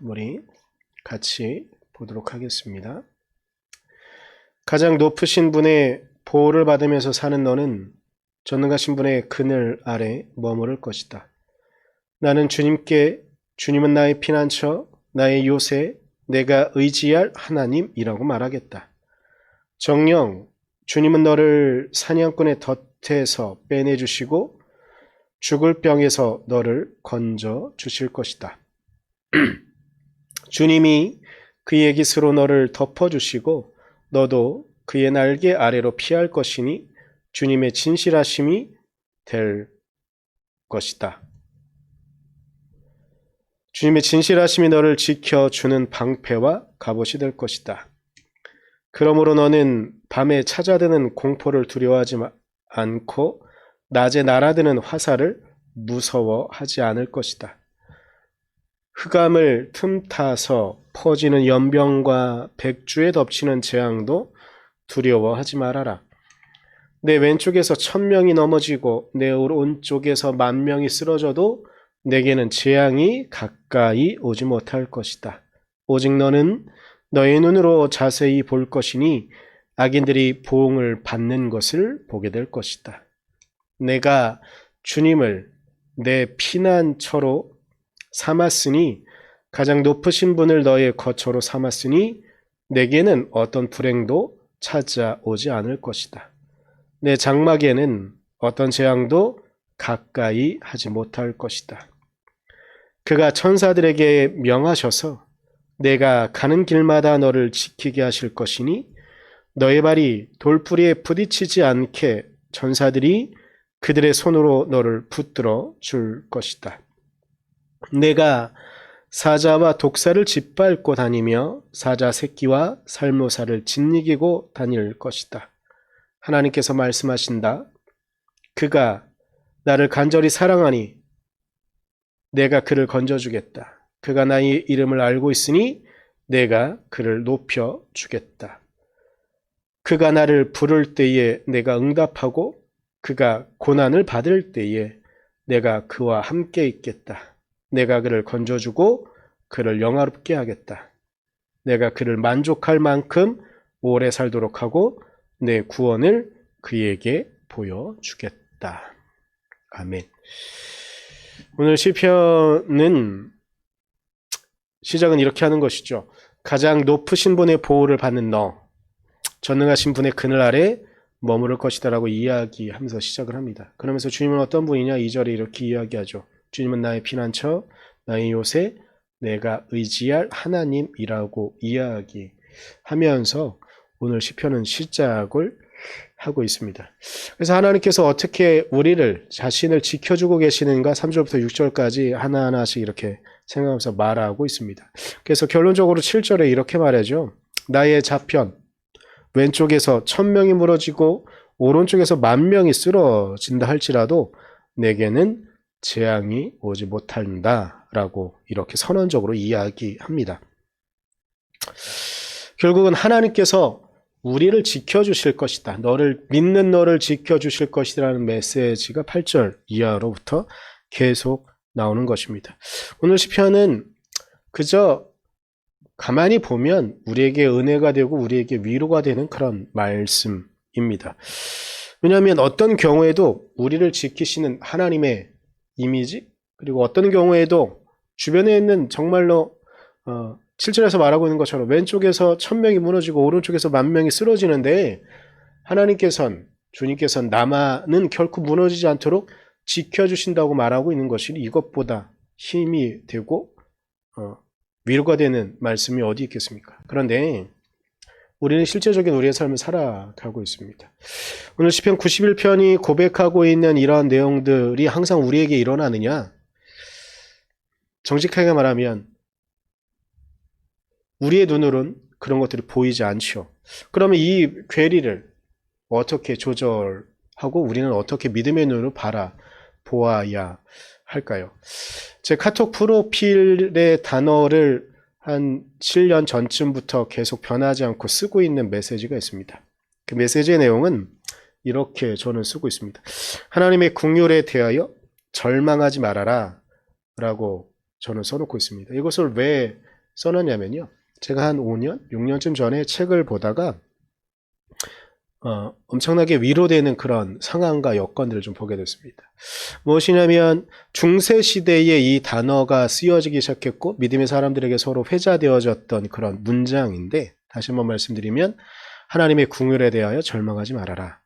우리 같이 보도록 하겠습니다. 가장 높으신 분의 보호를 받으면서 사는 너는 전능하신 분의 그늘 아래 머무를 것이다. 나는 주님은 나의 피난처, 나의 요새, 내가 의지할 하나님이라고 말하겠다. 정녕, 주님은 너를 사냥꾼의 덫에서 빼내주시고 죽을 병에서 너를 건져 주실 것이다. 주님이 그의 깃으로 너를 덮어주시고 너도 그의 날개 아래로 피할 것이니 주님의 진실하심이 될 것이다. 주님의 진실하심이 너를 지켜주는 방패와 갑옷이 될 것이다. 그러므로 너는 밤에 찾아드는 공포를 두려워하지 않고 낮에 날아드는 화살을 무서워하지 않을 것이다. 흑암을 틈타서 퍼지는 연병과 백주에 덮치는 재앙도 두려워하지 말아라. 내 왼쪽에서 1000명이 넘어지고 내 오른쪽에서 10,000명이 쓰러져도 내게는 재앙이 가까이 오지 못할 것이다. 오직 너는 너의 눈으로 자세히 볼 것이니 악인들이 보응을 받는 것을 보게 될 것이다. 내가 주님을 내 피난처로 삼았으니 가장 높으신 분을 너의 거처로 삼았으니 내게는 어떤 불행도 찾아오지 않을 것이다. 내 장막에는 어떤 재앙도 가까이 하지 못할 것이다. 그가 천사들에게 명하셔서 내가 가는 길마다 너를 지키게 하실 것이니 너의 발이 돌부리에 부딪히지 않게 천사들이 그들의 손으로 너를 붙들어 줄 것이다. 내가 사자와 독사를 짓밟고 다니며 사자 새끼와 살모사를 짓이기고 다닐 것이다. 하나님께서 말씀하신다. 그가 나를 간절히 사랑하니 내가 그를 건져주겠다. 그가 나의 이름을 알고 있으니 내가 그를 높여주겠다. 그가 나를 부를 때에 내가 응답하고 그가 고난을 받을 때에 내가 그와 함께 있겠다. 내가 그를 건져주고 그를 영화롭게 하겠다. 내가 그를 만족할 만큼 오래 살도록 하고 내 구원을 그에게 보여주겠다. 아멘. 오늘 시편은 시작은 이렇게 하는 것이죠. 가장 높으신 분의 보호를 받는 너, 전능하신 분의 그늘 아래 머무를 것이다 라고 이야기하면서 시작을 합니다. 그러면서 주님은 어떤 분이냐? 2절에 이렇게 이야기하죠. 주님은 나의 피난처, 나의 요새, 내가 의지할 하나님이라고 이야기하면서 오늘 시편은 시작을 하고 있습니다. 그래서 하나님께서 어떻게 우리를 자신을 지켜주고 계시는가 3절부터 6절까지 하나하나씩 이렇게 생각하면서 말하고 있습니다. 그래서 결론적으로 7절에 이렇게 말하죠. 나의 좌편 왼쪽에서 1000명이 무너지고 오른쪽에서 10,000명이 쓰러진다 할지라도 내게는 재앙이 오지 못한다 라고 이렇게 선언적으로 이야기합니다. 결국은 하나님께서 우리를 지켜주실 것이다. 너를 믿는 너를 지켜주실 것이라는 메시지가 8절 이하로부터 계속 나오는 것입니다. 오늘 시편은 그저 가만히 보면 우리에게 은혜가 되고 우리에게 위로가 되는 그런 말씀입니다. 왜냐하면 어떤 경우에도 우리를 지키시는 하나님의 이미지, 그리고 어떤 경우에도 주변에 있는 정말로 7절에서 말하고 있는 것처럼 왼쪽에서 1000명이 무너지고 오른쪽에서 10,000명이 쓰러지는데 주님께서는 나만은 결코 무너지지 않도록 지켜주신다고 말하고 있는 것이 이것보다 힘이 되고 위로가 되는 말씀이 어디 있겠습니까? 그런데 우리는 실제적인 우리의 삶을 살아가고 있습니다. 오늘 시편 91편이 고백하고 있는 이러한 내용들이 항상 우리에게 일어나느냐? 정직하게 말하면 우리의 눈으로는 그런 것들이 보이지 않죠. 그러면 이 괴리를 어떻게 조절하고 우리는 어떻게 믿음의 눈으로 바라보아야 할까요? 제 카톡 프로필의 단어를 한 7년 전쯤부터 계속 변하지 않고 쓰고 있는 메시지가 있습니다. 그 메시지의 내용은 이렇게 저는 쓰고 있습니다. 하나님의 긍휼에 대하여 절망하지 말아라 라고 저는 써놓고 있습니다. 이것을 왜 써놨냐면요. 제가 한 5년, 6년쯤 전에 책을 보다가 엄청나게 위로되는 그런 상황과 여건들을 좀 보게 됐습니다. 무엇이냐면 중세시대에 이 단어가 쓰여지기 시작했고 믿음의 사람들에게 서로 회자되어졌던 그런 문장인데, 다시 한번 말씀드리면 하나님의 궁율에 대하여 절망하지 말아라.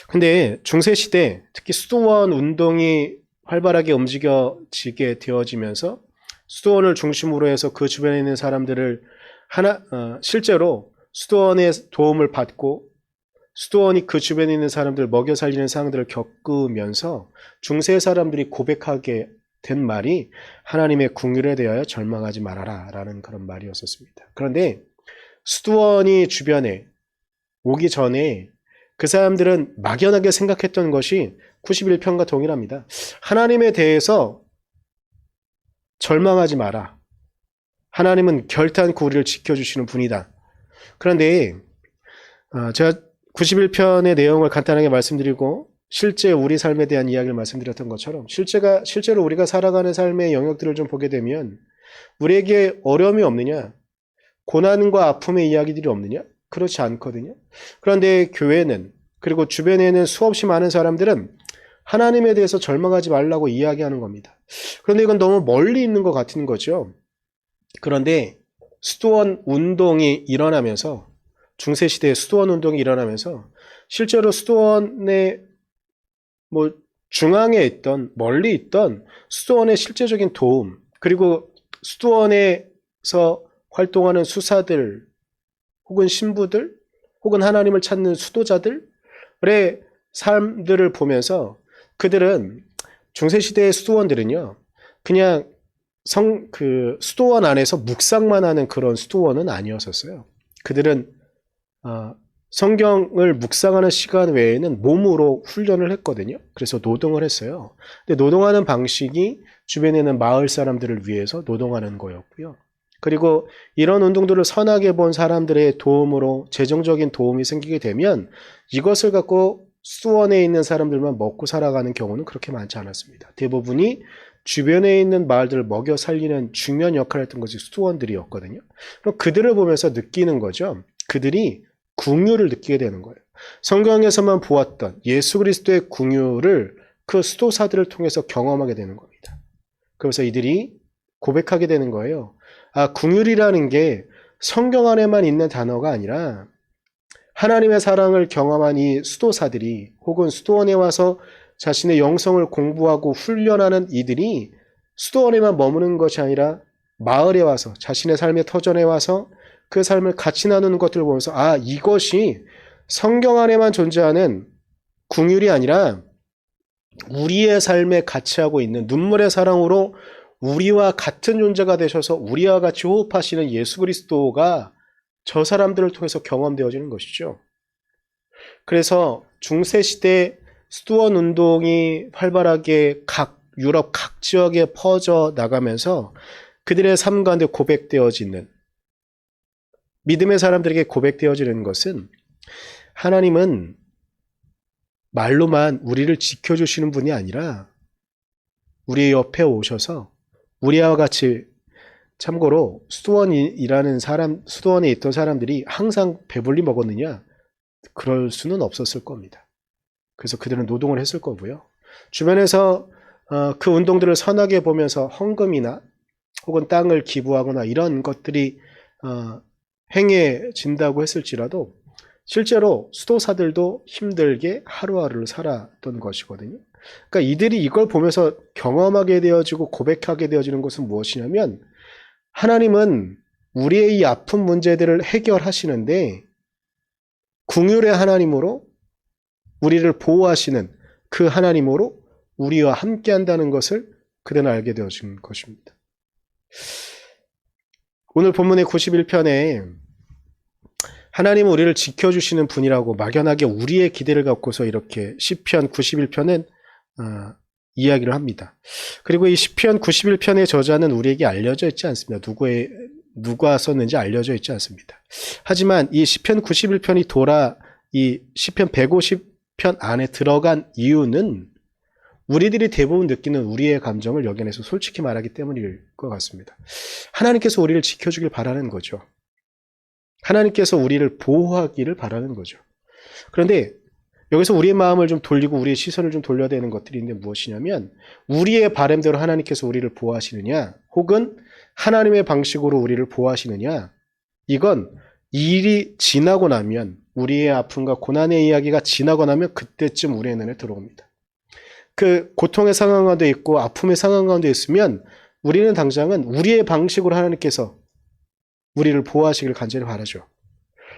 근데 중세시대 특히 수도원 운동이 활발하게 움직여지게 되어지면서 수도원을 중심으로 해서 그 주변에 있는 사람들을 실제로 수도원의 도움을 받고 수도원이 그 주변에 있는 사람들을 먹여 살리는 상황들을 겪으면서 중세 사람들이 고백하게 된 말이 하나님의 궁율에 대하여 절망하지 말아라 라는 그런 말이었었습니다. 그런데 수도원이 주변에 오기 전에 그 사람들은 막연하게 생각했던 것이 91편과 동일합니다. 하나님에 대해서 절망하지 마라. 하나님은 결단코 우리를 지켜주시는 분이다. 그런데 제가 91편의 내용을 간단하게 말씀드리고 실제 우리 삶에 대한 이야기를 말씀드렸던 것처럼 실제로 우리가 살아가는 삶의 영역들을 좀 보게 되면 우리에게 어려움이 없느냐? 고난과 아픔의 이야기들이 없느냐? 그렇지 않거든요. 그런데 교회는, 그리고 주변에는 수없이 많은 사람들은 하나님에 대해서 절망하지 말라고 이야기하는 겁니다. 그런데 이건 너무 멀리 있는 것 같은 거죠. 그런데 수도원 운동이 일어나면서, 중세시대에 수도원 운동이 일어나면서 실제로 수도원의 중앙에 있던, 멀리 있던 수도원의 실제적인 도움, 그리고 수도원에서 활동하는 수사들 혹은 신부들 혹은 하나님을 찾는 수도자들의 삶들을 보면서 그들은, 중세시대의 수도원들은요, 그냥 수도원 안에서 묵상만 하는 그런 수도원은 아니었었어요. 그들은 성경을 묵상하는 시간 외에는 몸으로 훈련을 했거든요. 그래서 노동을 했어요. 근데 노동하는 방식이 주변에 있는 마을 사람들을 위해서 노동하는 거였고요. 그리고 이런 운동들을 선하게 본 사람들의 도움으로 재정적인 도움이 생기게 되면 이것을 갖고 수원에 있는 사람들만 먹고 살아가는 경우는 그렇게 많지 않았습니다. 대부분이 주변에 있는 마을들을 먹여 살리는 중요한 역할을 했던 것이 수도원들이었거든요. 그럼 그들을 보면서 느끼는 거죠. 그들이 궁유를 느끼게 되는 거예요. 성경에서만 보았던 예수 그리스도의 궁유를 그 수도사들을 통해서 경험하게 되는 겁니다. 그래서 이들이 고백하게 되는 거예요. 궁율이라는 게 성경 안에만 있는 단어가 아니라 하나님의 사랑을 경험한 이 수도사들이, 혹은 수도원에 와서 자신의 영성을 공부하고 훈련하는 이들이 수도원에만 머무는 것이 아니라 마을에 와서, 자신의 삶의 터전에 와서 그 삶을 같이 나누는 것들을 보면서 이것이 성경 안에만 존재하는 궁율이 아니라 우리의 삶에 같이 하고 있는, 눈물의 사랑으로 우리와 같은 존재가 되셔서 우리와 같이 호흡하시는 예수 그리스도가 저 사람들을 통해서 경험되어지는 것이죠. 그래서 중세시대 수도원 운동이 활발하게 유럽 각 지역에 퍼져 나가면서 그들의 삶 가운데 고백되어지는, 믿음의 사람들에게 고백되어지는 것은 하나님은 말로만 우리를 지켜주시는 분이 아니라 우리 옆에 오셔서 우리와 같이, 참고로 수도원에 있던 사람들이 항상 배불리 먹었느냐? 그럴 수는 없었을 겁니다. 그래서 그들은 노동을 했을 거고요. 주변에서 그 운동들을 선하게 보면서 헌금이나 혹은 땅을 기부하거나 이런 것들이 행해진다고 했을지라도 실제로 수도사들도 힘들게 하루하루를 살았던 것이거든요. 그러니까 이들이 이걸 보면서 경험하게 되어지고 고백하게 되어지는 것은 무엇이냐면, 하나님은 우리의 이 아픈 문제들을 해결하시는데 궁율의 하나님으로, 우리를 보호하시는 그 하나님으로 우리와 함께 한다는 것을 그들은 알게 되어진 것입니다. 오늘 본문의 91편에 하나님은 우리를 지켜주시는 분이라고 막연하게 우리의 기대를 갖고서 이렇게 시편 91편은 이야기를 합니다. 그리고 이 시편 91편의 저자는 우리에게 알려져 있지 않습니다. 누가 썼는지 알려져 있지 않습니다. 하지만 이 시편 91편이 이 시편 150편 안에 들어간 이유는 우리들이 대부분 느끼는 우리의 감정을 여기 안에서 솔직히 말하기 때문일 것 같습니다. 하나님께서 우리를 지켜주길 바라는 거죠. 하나님께서 우리를 보호하기를 바라는 거죠. 그런데 여기서 우리의 마음을 좀 돌리고 우리의 시선을 좀 돌려야 되는 것들이 있는데 무엇이냐면 우리의 바람대로 하나님께서 우리를 보호하시느냐 혹은 하나님의 방식으로 우리를 보호하시느냐 이건 일이 지나고 나면 우리의 아픔과 고난의 이야기가 지나고 나면 그때쯤 우리의 눈에 들어옵니다. 그 고통의 상황 가운데 있고 아픔의 상황 가운데 있으면 우리는 당장은 우리의 방식으로 하나님께서 우리를 보호하시길 간절히 바라죠.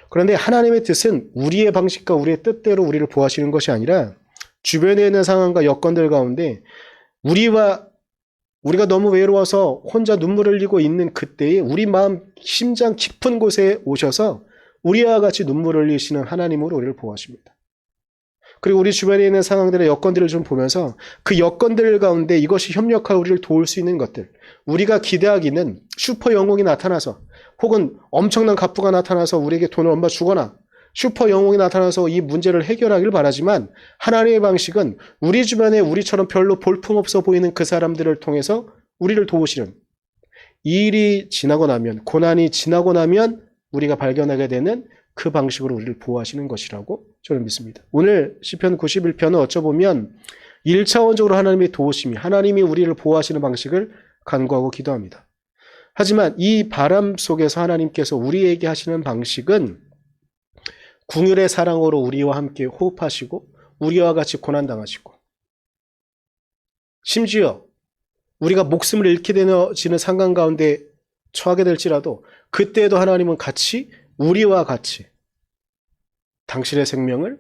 그런데 하나님의 뜻은 우리의 방식과 우리의 뜻대로 우리를 보호하시는 것이 아니라 주변에 있는 상황과 여건들 가운데 우리가 너무 외로워서 혼자 눈물을 흘리고 있는 그때에 우리 마음 심장 깊은 곳에 오셔서 우리와 같이 눈물을 흘리시는 하나님으로 우리를 보호하십니다. 그리고 우리 주변에 있는 상황들의 여건들을 좀 보면서 그 여건들 가운데 이것이 협력하여 우리를 도울 수 있는 것들, 우리가 기대하기는 슈퍼 영웅이 나타나서 혹은 엄청난 갑부가 나타나서 우리에게 돈을 얼마 주거나 슈퍼 영웅이 나타나서 이 문제를 해결하기를 바라지만 하나님의 방식은 우리 주변에 우리처럼 별로 볼품없어 보이는 그 사람들을 통해서 우리를 도우시는, 이 일이 지나고 나면, 고난이 지나고 나면 우리가 발견하게 되는 그 방식으로 우리를 보호하시는 것이라고 저는 믿습니다. 오늘 시편 91편은 어쩌보면 1차원적으로 하나님의 도우심이, 하나님이 우리를 보호하시는 방식을 간구하고 기도합니다. 하지만 이 바람 속에서 하나님께서 우리에게 하시는 방식은 궁율의 사랑으로 우리와 함께 호흡하시고 우리와 같이 고난당하시고 심지어 우리가 목숨을 잃게 되어지는 상황 가운데 처하게 될지라도 그때에도 하나님은 같이 우리와 같이 당신의 생명을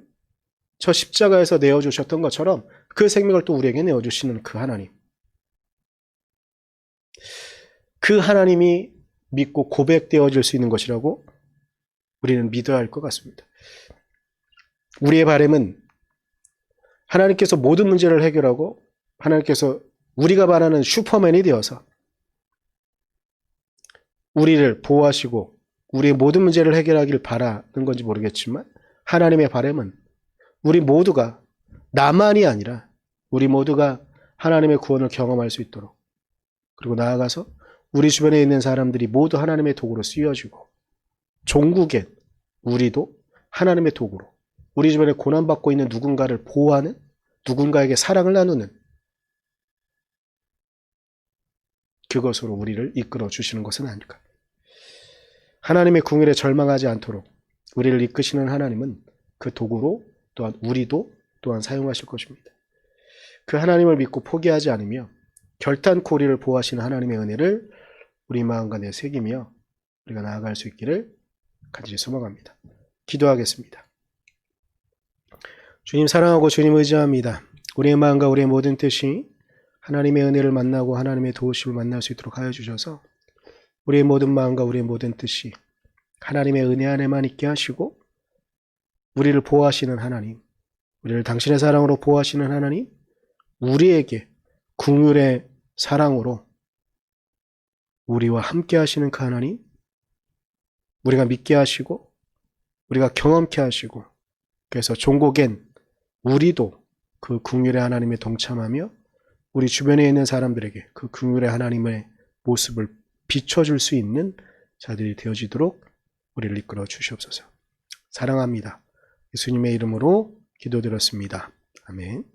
저 십자가에서 내어주셨던 것처럼 그 생명을 또 우리에게 내어주시는 그 하나님, 그 하나님이 믿고 고백되어질 수 있는 것이라고 우리는 믿어야 할 것 같습니다. 우리의 바람은 하나님께서 모든 문제를 해결하고 하나님께서 우리가 바라는 슈퍼맨이 되어서 우리를 보호하시고 우리의 모든 문제를 해결하길 바라는 건지 모르겠지만 하나님의 바람은 우리 모두가, 나만이 아니라 우리 모두가 하나님의 구원을 경험할 수 있도록, 그리고 나아가서 우리 주변에 있는 사람들이 모두 하나님의 도구로 쓰여지고 종국엔 우리도 하나님의 도구로 우리 주변에 고난받고 있는 누군가를 보호하는, 누군가에게 사랑을 나누는 그것으로 우리를 이끌어 주시는 것은 아닐까. 하나님의 궁율에 절망하지 않도록 우리를 이끄시는 하나님은 그 도구로 또한 우리도 또한 사용하실 것입니다. 그 하나님을 믿고 포기하지 않으며 결단코 우리를 보호하시는 하나님의 은혜를 우리 마음과 내 새기며 우리가 나아갈 수 있기를 간절히 소망합니다. 기도하겠습니다. 주님 사랑하고 주님 의지합니다. 우리의 마음과 우리의 모든 뜻이 하나님의 은혜를 만나고 하나님의 도우심을 만날 수 있도록 하여 주셔서 우리의 모든 마음과 우리의 모든 뜻이 하나님의 은혜 안에만 있게 하시고 우리를 보호하시는 하나님, 우리를 당신의 사랑으로 보호하시는 하나님, 우리에게 긍휼의 사랑으로 우리와 함께 하시는 그 하나님, 우리가 믿게 하시고 우리가 경험케 하시고 그래서 종국엔 우리도 그 긍휼의 하나님에 동참하며 우리 주변에 있는 사람들에게 그 긍휼의 하나님의 모습을 비춰줄 수 있는 자들이 되어지도록 우리를 이끌어 주시옵소서. 사랑합니다. 예수님의 이름으로 기도드렸습니다. 아멘.